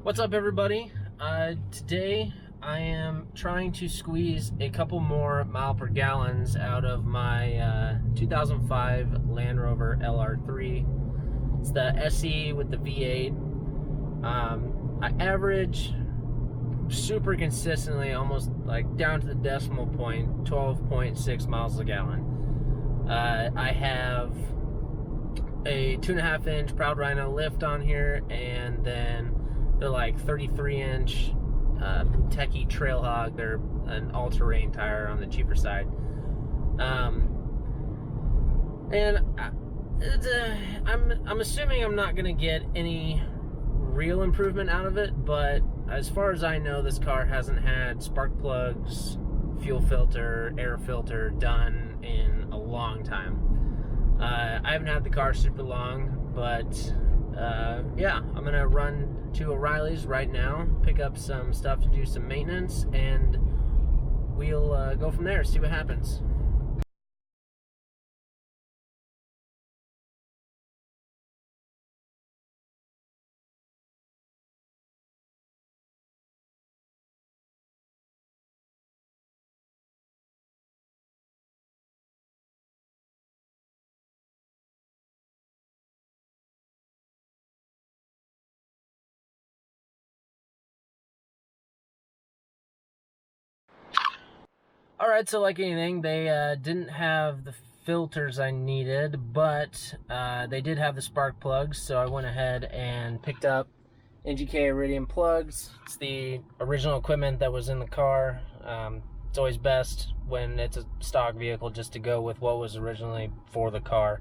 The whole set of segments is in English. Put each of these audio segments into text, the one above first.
What's up, everybody? Today I am trying to squeeze a couple more mile per gallons out of my 2005 Land Rover LR3. It's the SE with the V8. I average super consistently, almost like down to the decimal point, 12.6 miles a gallon. I have a 2.5-inch Proud Rhino lift on here, and then they're like 33-inch Techie Trailhawk. They're an all-terrain tire on the cheaper side. I'm assuming I'm not gonna get any real improvement out of it, but as far as I know, this car hasn't had spark plugs, fuel filter, air filter done in a long time. I haven't had the car super long, but yeah, I'm gonna run to O'Reilly's right now, pick up some stuff to do some maintenance, and we'll go from there, see what happens. Alright, so like anything, they didn't have the filters I needed, but they did have the spark plugs, so I went ahead and picked up NGK Iridium plugs. It's the original equipment that was in the car. It's always best when it's a stock vehicle just to go with what was originally for the car.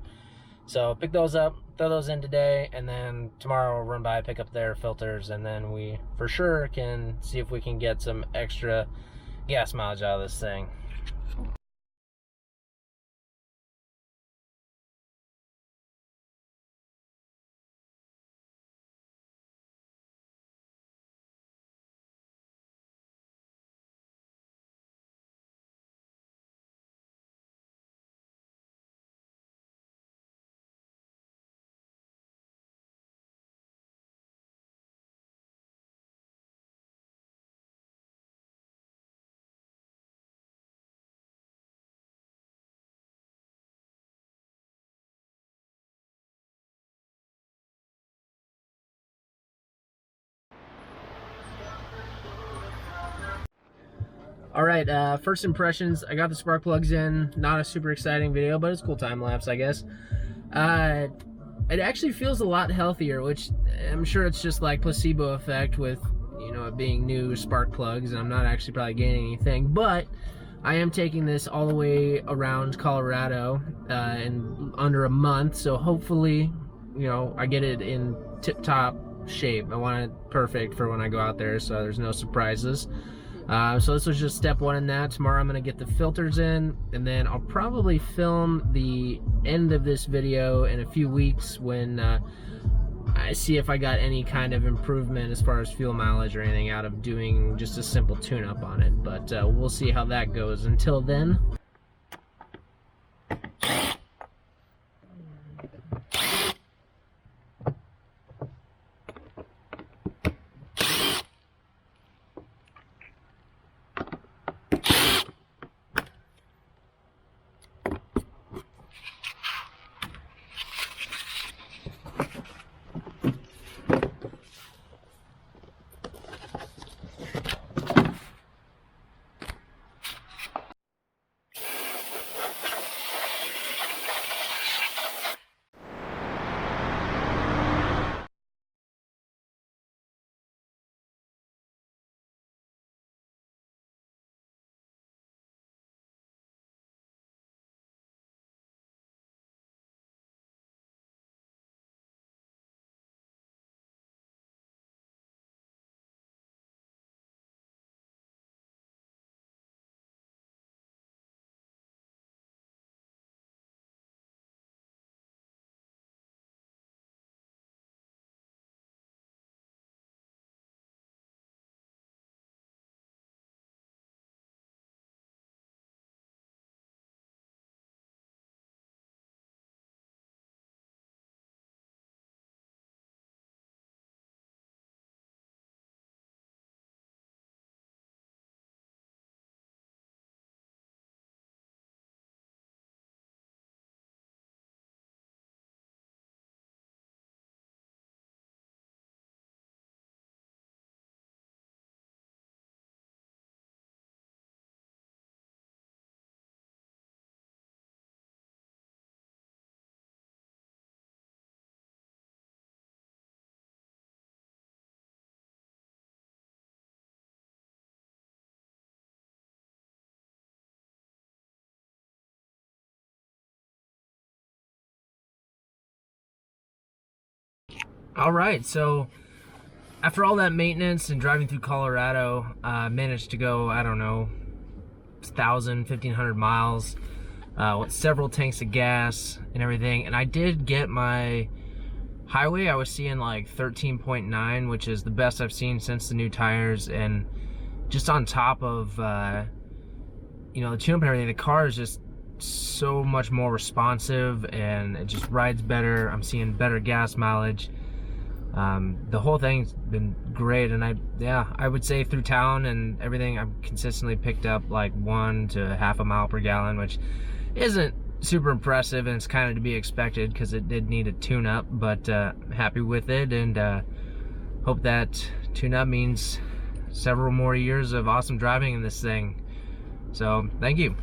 So pick those up, throw those in today, and then tomorrow I'll run by, pick up their filters, and then we for sure can see if we can get some extra gas mileage out of this thing. Alright, first impressions, I got the spark plugs in. Not a super exciting video, but it's a cool time lapse, I guess. It actually feels a lot healthier, which I'm sure it's just like placebo effect with, you know, it being new spark plugs, and I'm not actually probably gaining anything, but I am taking this all the way around Colorado in under a month, so hopefully, you know, I get it in tip-top shape. I want it perfect for when I go out there, so there's no surprises. So this was just step one in that. Tomorrow I'm going to get the filters in, and then I'll probably film the end of this video in a few weeks when I see if I got any kind of improvement as far as fuel mileage or anything out of doing just a simple tune-up on it. But we'll see how that goes. Until then, All right, so after all that maintenance and driving through Colorado, I managed to go, I don't know, 1,000, 1,500 miles with several tanks of gas and everything. And I did get my highway. I was seeing like 13.9, which is the best I've seen since the new tires. And just on top of, you know, the tune-up and everything, the car is just so much more responsive and it just rides better. I'm seeing better gas mileage. The whole thing's been great, and I would say through town and everything, I've consistently picked up like 1 to 1/2 mile per gallon, which isn't super impressive, and it's kind of to be expected because it did need a tune-up, but I'm happy with it, and hope that tune-up means several more years of awesome driving in this thing. So thank you.